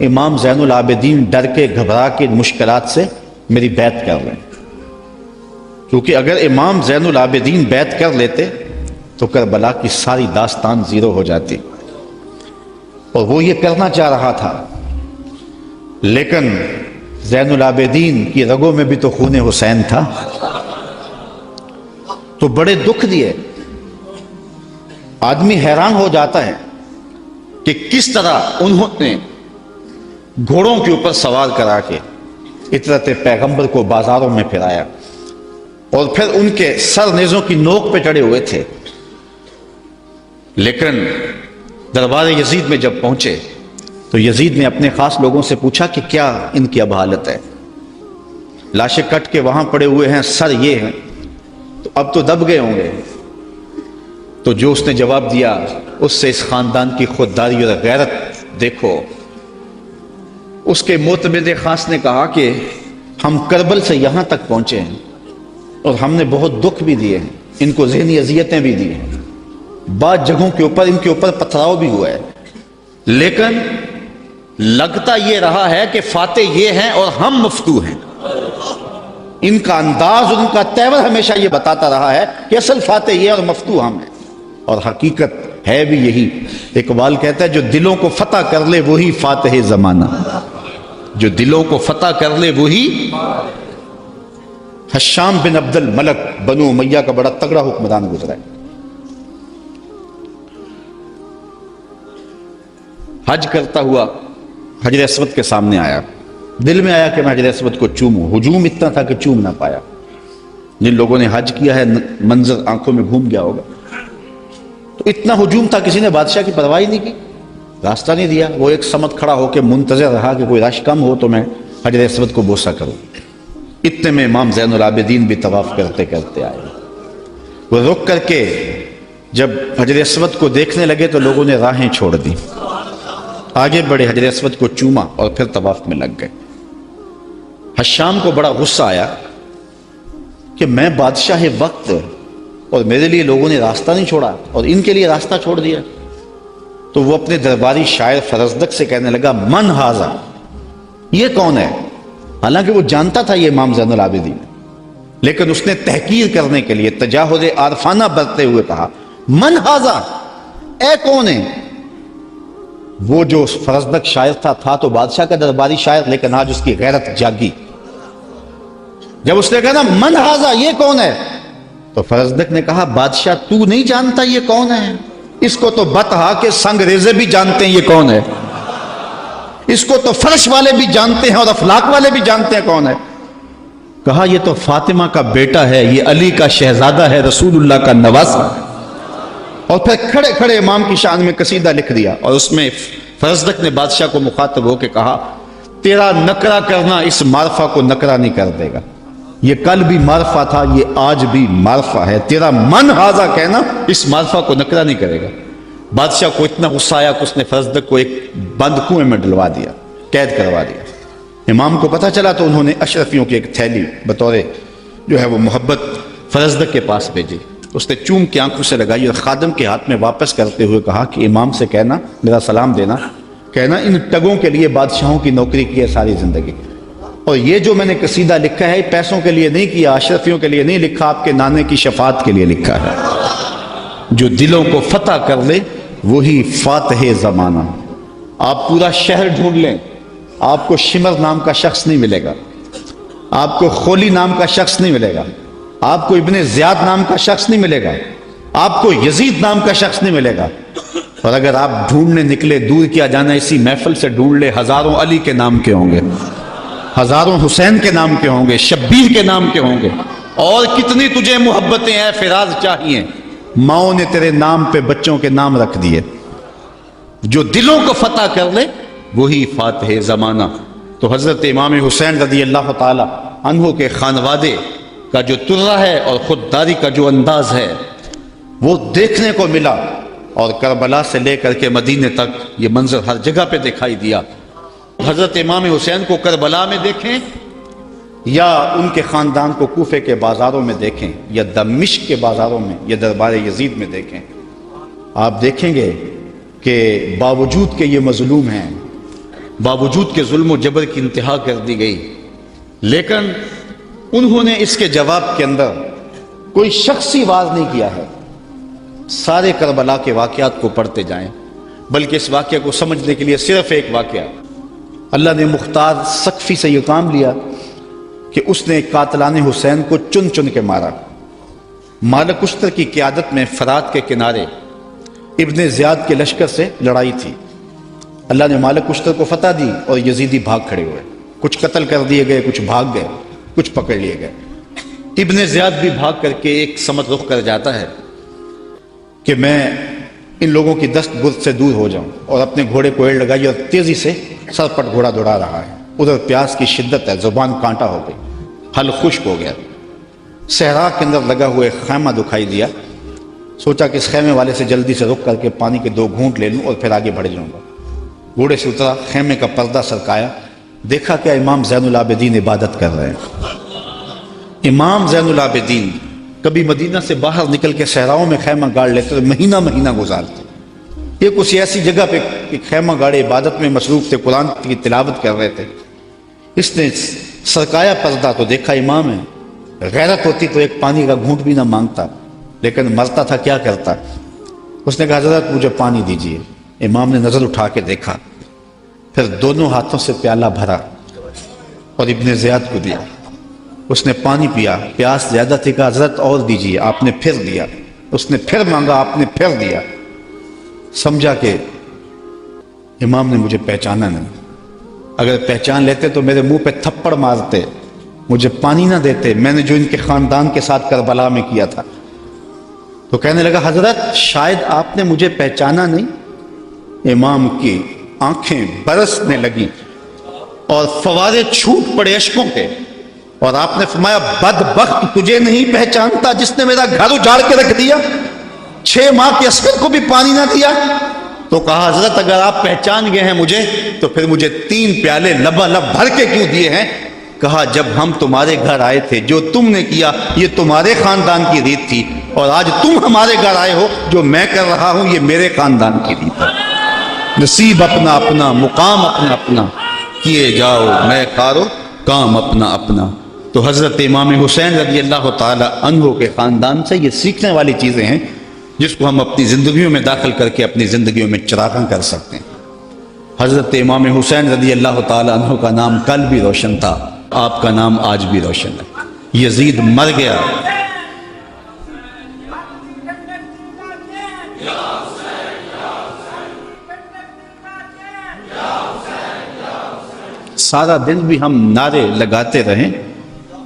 Speaker 2: امام زین العابدین ڈر کے گھبرا کے مشکلات سے میری بیعت کر لیں، کیونکہ اگر امام زین العابدین بیعت کر لیتے تو کربلا کی ساری داستان زیرو ہو جاتی. اور وہ یہ کرنا چاہ رہا تھا، لیکن زین العابدین کی رگوں میں بھی تو خون حسین تھا، تو بڑے دکھ دیے. آدمی حیران ہو جاتا ہے کہ کس طرح انہوں نے گھوڑوں کے اوپر سوار کرا کے اطرت پیغمبر کو بازاروں میں پھرایا، اور پھر ان کے سر نیزوں کی نوک پہ چڑھے ہوئے تھے. لیکن دربار یزید میں جب پہنچے تو یزید نے اپنے خاص لوگوں سے پوچھا کہ کیا ان کی اب حالت ہے؟ لاشیں کٹ کے وہاں پڑے ہوئے ہیں، سر یہ ہیں، تو اب تو دب گئے ہوں گے. تو جو اس نے جواب دیا، اس سے اس خاندان کی خودداری اور غیرت دیکھو. اس کے معتمد خاص نے کہا کہ ہم کربل سے یہاں تک پہنچے ہیں اور ہم نے بہت دکھ بھی دیے ہیں، ان کو ذہنی اذیتیں بھی دی ہیں، بعض جگہوں کے اوپر ان کے اوپر پتھراؤ بھی ہوا ہے، لیکن لگتا یہ رہا ہے کہ فاتح یہ ہیں اور ہم مفتو ہیں. ان کا انداز اور ان کا تیور ہمیشہ یہ بتاتا رہا ہے کہ اصل فاتح یہ اور مفتو ہم ہیں، اور حقیقت ہے بھی یہی. اقبال کہتا ہے جو دلوں کو فتح کر لے وہی فاتح زمانہ، جو دلوں کو فتح کر لے وہی. حشام بن عبد الملک بنو امیہ کا بڑا تگڑا حکمران گزرا ہے. حج کرتا ہوا حجر اسود کے سامنے آیا، دل میں آیا کہ میں حجر اسود کو چوموں. ہجوم اتنا تھا کہ چوم نہ پایا. جن لوگوں نے حج کیا ہے منظر آنکھوں میں گھوم گیا ہوگا. تو اتنا ہجوم تھا، کسی نے بادشاہ کی پرواہ نہیں کی، راستہ نہیں دیا. وہ ایک سمت کھڑا ہو کے منتظر رہا کہ کوئی رش کم ہو تو میں حجر اسود کو بوسہ کروں. اتنے میں امام زین العابدین بھی طواف کرتے کرتے آئے. وہ رک کر کے جب حجر اسود کو دیکھنے لگے تو لوگوں نے راہیں چھوڑ دی، آگے بڑھے، حجر اسود کو چوما اور پھر طواف میں لگ گئے. حشام کو بڑا غصہ آیا کہ میں بادشاہ وقت اور میرے لیے لوگوں نے راستہ نہیں چھوڑا اور ان کے لیے راستہ چھوڑ دیا. تو وہ اپنے درباری شاعر فرزدق سے کہنے لگا من ہاذا، یہ کون ہے؟ حالانکہ وہ جانتا تھا یہ امام زین العابدین، لیکن اس نے تحقیر کرنے کے لیے تجاہل عارفانہ برتتے ہوئے کہا من ہاذا، اے کون ہے؟ وہ جو فرزدق شاعر تھا تو بادشاہ کا درباری شاعر، لیکن آج اس کی غیرت جاگی. جب اس نے کہا نا من ہاذا، یہ کون ہے، تو فرزدق نے کہا بادشاہ تو نہیں جانتا یہ کون ہے؟ اس کو تو بتہا کہ سنگ ریزے بھی جانتے ہیں یہ کون ہے، اس کو تو فرش والے بھی جانتے ہیں اور افلاک والے بھی جانتے ہیں کون ہے. کہا یہ تو فاطمہ کا بیٹا ہے، یہ علی کا شہزادہ ہے، رسول اللہ کا نواسہ. اور پھر کھڑے کھڑے امام کی شان میں قصیدہ لکھ دیا، اور اس میں فرزدق نے بادشاہ کو مخاطب ہو کے کہا تیرا نکرہ کرنا اس معرفہ کو نکرہ نہیں کر دے گا. یہ کل بھی معرفہ تھا، یہ آج بھی معرفہ ہے. تیرا من ہاذا کہنا اس معرفہ کو نکرہ نہیں کرے گا. بادشاہ کو اتنا غصہ آیا کہ اس نے فرزدق کو ایک بند کنویں میں ڈلوا دیا، قید کروا دیا. امام کو پتہ چلا تو انہوں نے اشرفیوں کی ایک تھیلی بطور جو ہے وہ محبت فرزدق کے پاس بھیجی. اس نے چوم کی آنکھوں سے لگائی اور خادم کے ہاتھ میں واپس کرتے ہوئے کہا کہ امام سے کہنا، میرا سلام دینا، کہنا ان ٹگوں کے لیے بادشاہوں کی نوکری کی ہے ساری زندگی، اور یہ جو میں نے قصیدہ لکھا ہے پیسوں کے لیے نہیں کیا، اشرفیوں کے لیے نہیں لکھا، آپ کے نانے کی شفاعت کے لیے لکھا ہے. جو دلوں کو فتح کر لے وہی فاتح زمانہ. آپ پورا شہر ڈھونڈ لیں، آپ کو شمر نام کا شخص نہیں ملے گا، آپ کو خولی نام کا شخص نہیں ملے گا، آپ کو ابن زیاد نام کا شخص نہیں ملے گا، آپ کو یزید نام کا شخص نہیں ملے گا. اور اگر آپ ڈھونڈنے نکلے، دور کیا جانا، اسی محفل سے ڈھونڈ لے، ہزاروں علی کے نام کے ہوں گے، ہزاروں حسین کے نام کے ہوں گے، شبیر کے نام کے ہوں گے. اور کتنی تجھے محبتیں اے فراز چاہیے، ماؤں نے تیرے نام پہ بچوں کے نام رکھ دیے. جو دلوں کو فتح کر لے وہی فاتح زمانہ. تو حضرت امام حسین رضی اللہ تعالی عنہ کے خانوادے کا جو ترہ ہے اور خودداری کا جو انداز ہے وہ دیکھنے کو ملا، اور کربلا سے لے کر کے مدینے تک یہ منظر ہر جگہ پہ دکھائی دیا. حضرت امام حسین کو کربلا میں دیکھیں یا ان کے خاندان کو کوفے کے بازاروں میں دیکھیں یا دمشق کے بازاروں میں یا دربار یزید میں دیکھیں، آپ دیکھیں گے کہ باوجود کہ یہ مظلوم ہیں، باوجود کہ ظلم و جبر کی انتہا کر دی گئی، لیکن انہوں نے اس کے جواب کے اندر کوئی شخصی واز نہیں کیا ہے، سارے کربلا کے واقعات کو پڑھتے جائیں، بلکہ اس واقعہ کو سمجھنے کے لیے صرف ایک واقعہ، اللہ نے مختار سقفی سے یہ کام لیا کہ اس نے قاتلان حسین کو چن چن کے مارا۔ مالک اشتر کی قیادت میں فرات کے کنارے ابن زیاد کے لشکر سے لڑائی تھی۔ اللہ نے مالک اشتر کو فتح دی اور یزیدی بھاگ کھڑے ہوئے، کچھ قتل کر دیے گئے، کچھ بھاگ گئے، کچھ پکڑ لیے گئے۔ ابن زیاد بھی بھاگ کر کے ایک سمت رخ کر جاتا ہے کہ میں ان لوگوں کی دست برد سے دور ہو جاؤں، اور اپنے گھوڑے کو ایڑ لگائی اور تیزی سے سر پٹ گھوڑا دوڑا رہا ہے۔ ادھر پیاس کی شدت ہے، زبان کانٹا ہو گئی، حل خشک ہو گیا۔ صحرا کے اندر لگا ہوئے خیمہ دکھائی دیا، سوچا کہ اس خیمے والے سے جلدی سے رک کر کے پانی کے 2 گھونٹ لے لوں اور پھر آگے بڑھ جاؤں گا۔ گھوڑے سے اترا، خیمے کا پردہ سرکایا، دیکھا کہ امام زین العابدین عبادت کر رہے ہیں۔ امام زین العابدین کبھی مدینہ سے باہر نکل کے صحراؤں میں خیمہ گاڑ لیتے، مہینہ مہینہ گزارتے۔ یہ کسی ایسی جگہ پہ خیمہ گاڑے عبادت میں مصروف تھے، قرآن کی تلاوت کر رہے تھے۔ اس نے سرکایا پردہ تو دیکھا امام ہے، غیرت ہوتی تو ایک پانی کا گھونٹ بھی نہ مانگتا، لیکن مرتا تھا کیا کرتا۔ اس نے کہا حضرت مجھے پانی دیجیے۔ امام نے نظر اٹھا کے دیکھا، پھر دونوں ہاتھوں سے پیالہ بھرا اور ابن زیاد کو دیا۔ اس نے پانی پیا، پیاس زیادہ تھی، کہا حضرت اور دیجیے۔ آپ نے پھر دیا، اس نے پھر مانگا، آپ نے پھر دیا۔ سمجھا کہ امام نے مجھے پہچانا نہیں، اگر پہچان لیتے تو میرے منہ پہ تھپڑ مارتے، مجھے پانی نہ دیتے، میں نے جو ان کے خاندان کے ساتھ کربلا میں کیا تھا۔ تو کہنے لگا حضرت شاید آپ نے مجھے پہچانا نہیں۔ امام کی آنکھیں برسنے لگی اور فوارے چھوٹ پڑے اشکوں کے، اور آپ نے فرمایا بدبخت تجھے نہیں پہچانتا جس نے میرا گھر اجاڑ کے رکھ دیا، 6 ماہ کے عسکر کو بھی پانی نہ دیا۔ تو کہا حضرت اگر آپ پہچان گئے ہیں مجھے تو پھر مجھے 3 پیالے لبالب بھر کے کیوں دیے ہیں؟ کہا جب ہم تمہارے گھر آئے تھے جو تم نے کیا یہ تمہارے خاندان کی ریت تھی، اور آج تم ہمارے گھر آئے ہو جو میں کر رہا ہوں یہ میرے خاندان کی ریت ہے۔ نصیب اپنا اپنا، مقام اپنا اپنا، کیے جاؤ میں کارو کام اپنا اپنا۔ تو حضرت امام حسین رضی اللہ تعالی عنہ کے خاندان سے یہ سیکھنے والی چیزیں ہیں جس کو ہم اپنی زندگیوں میں داخل کر کے اپنی زندگیوں میں چراغاں کر سکتے ہیں۔ حضرت امام حسین رضی اللہ تعالی عنہ کا نام کل بھی روشن تھا، آپ کا نام آج بھی روشن ہے۔ یزید مر گیا، سارا دن بھی ہم نعرے لگاتے رہیں،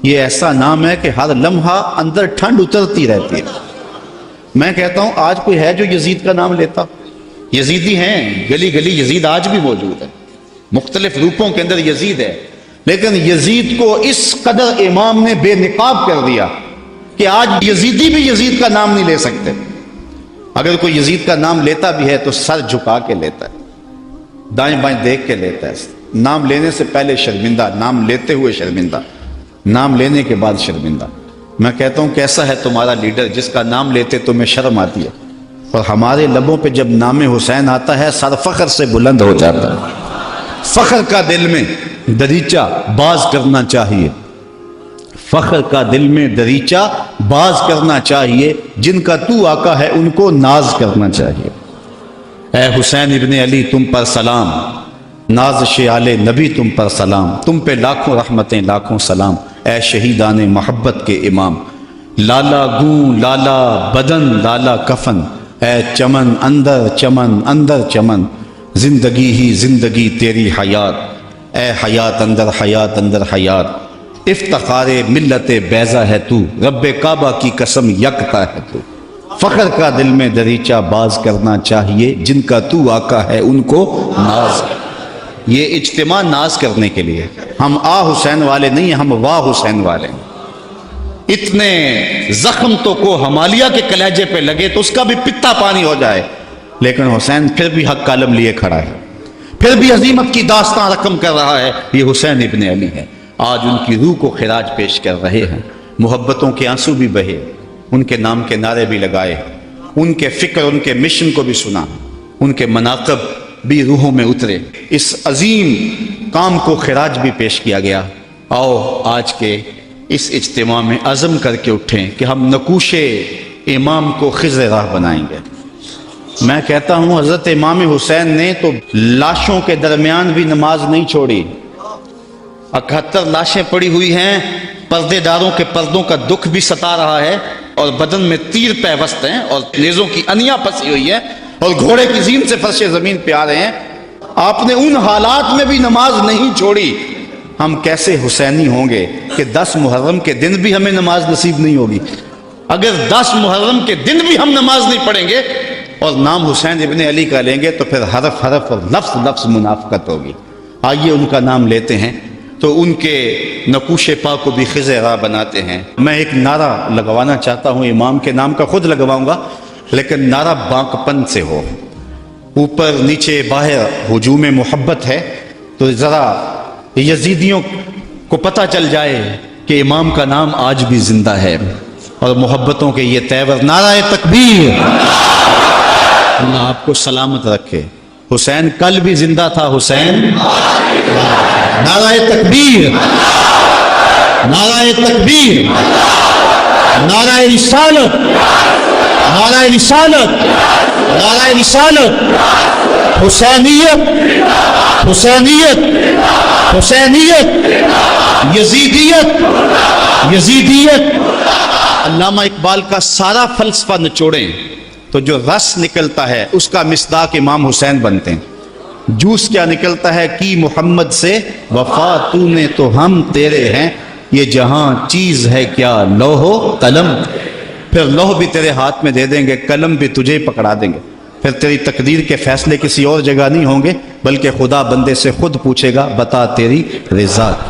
Speaker 2: یہ ایسا نام ہے کہ ہر لمحہ اندر ٹھنڈ اترتی رہتی ہے۔ میں کہتا ہوں آج کوئی ہے جو یزید کا نام لیتا؟ یزیدی ہیں، گلی گلی یزید آج بھی موجود ہے، مختلف روپوں کے اندر یزید ہے، لیکن یزید کو اس قدر امام نے بے نقاب کر دیا کہ آج یزیدی بھی یزید کا نام نہیں لے سکتے۔ اگر کوئی یزید کا نام لیتا بھی ہے تو سر جھکا کے لیتا ہے، دائیں بائیں دیکھ کے لیتا ہے، نام لینے سے پہلے شرمندہ، نام لیتے ہوئے شرمندہ، نام لینے کے بعد شرمندہ۔ میں کہتا ہوں کیسا ہے تمہارا لیڈر جس کا نام لیتے تمہیں شرم آتی ہے، اور ہمارے لبوں پہ جب نام حسین آتا ہے سر فخر سے بلند ہو جاتا ہے۔ فخر کا دل میں دریچہ باز کرنا چاہیے، فخر کا دل میں دریچہ باز کرنا چاہیے، جن کا تو آقا ہے ان کو ناز کرنا چاہیے۔ اے حسین ابن علی تم پر سلام، نازش آل نبی تم پر سلام، تم پہ لاکھوں رحمتیں لاکھوں سلام، اے شہیدان محبت کے امام۔ لالا گوں لالا بدن لالا کفن، اے چمن اندر چمن، زندگی ہی زندگی تیری حیات، اے حیات اندر حیات، افتخار ملت بیضا ہے تو، رب کعبہ کی قسم یکتا ہے تو۔ فخر کا دل میں دریچہ باز کرنا چاہیے، جن کا تو آقا ہے ان کو ناز۔ یہ اجتماع ناز کرنے کے لیے، ہم آ حسین والے نہیں، ہم واہ حسین والے ہیں۔ اتنے زخم تو کو ہمالیہ کے کلیجے پہ لگے تو اس کا بھی پتا پانی ہو جائے، لیکن حسین پھر بھی حق کالم لیے کھڑا ہے، پھر بھی عظیمت کی داستان رقم کر رہا ہے۔ یہ حسین ابن علی ہے، آج ان کی روح کو خراج پیش کر رہے ہیں، محبتوں کے آنسو بھی بہے، ان کے نام کے نعرے بھی لگائے، ان کے فکر ان کے مشن کو بھی سنا، ان کے مناقب بھی روحوں میں اترے، اس عظیم کام کو خراج بھی پیش کیا گیا۔ آؤ آج کے اس اجتماع میں عزم کر کے اٹھیں کہ ہم نقوش امام کو خضر راہ بنائیں گے۔ میں کہتا ہوں حضرت امام حسین نے تو لاشوں کے درمیان بھی نماز نہیں چھوڑی۔ 71 لاشیں پڑی ہوئی ہیں، پردے داروں کے پردوں کا دکھ بھی ستا رہا ہے، اور بدن میں تیر پیوست ہیں، اور نیزوں کی انیاں پھنسی ہوئی ہیں، اور گھوڑے کی زین سے فرش زمین پہ آ رہے ہیں۔ آپ نے ان حالات میں بھی نماز نہیں چھوڑی۔ ہم کیسے حسینی ہوں گے کہ 10 محرم کے دن بھی ہمیں نماز نصیب نہیں ہوگی؟ اگر 10 محرم کے دن بھی ہم نماز نہیں پڑھیں گے اور نام حسین ابن علی کا لیں گے تو پھر حرف حرف اور لفظ لفظ منافقت ہوگی۔ آئیے ان کا نام لیتے ہیں تو ان کے نقوش پا کو بھی خضر راہ بناتے ہیں۔ میں ایک نعرہ لگوانا چاہتا ہوں، امام کے نام کا خود لگواؤں گا، لیکن نعرہ بانکپن سے ہو، اوپر نیچے باہر ہجوم محبت ہے، تو ذرا یزیدیوں کو پتہ چل جائے کہ امام کا نام آج بھی زندہ ہے، اور محبتوں کے یہ تیور۔ نعرہ تکبیر! اللہ آپ کو سلامت رکھے۔ حسین کل بھی زندہ تھا، حسین۔ نعرہ تکبیر! نعرہ تکبیر! نعرہ رسالت! نعرہ رسالت! نعرہ رسالت! حسینیت! حسینیت! حسینیت! یزیدیت! یزیدیت! علامہ اقبال کا سارا فلسفہ نچوڑیں تو جو رس نکلتا ہے اس کا مصداق امام حسین بنتے ہیں۔ جوس کیا نکلتا ہے؟ کی محمد سے وفا تو نے تو ہم تیرے ہیں، یہ جہاں چیز ہے کیا لوح و قلم۔ پھر لوح بھی تیرے ہاتھ میں دے دیں گے، قلم بھی تجھے پکڑا دیں گے، پھر تیری تقدیر کے فیصلے کسی اور جگہ نہیں ہوں گے، بلکہ خدا بندے سے خود پوچھے گا بتا تیری رضا۔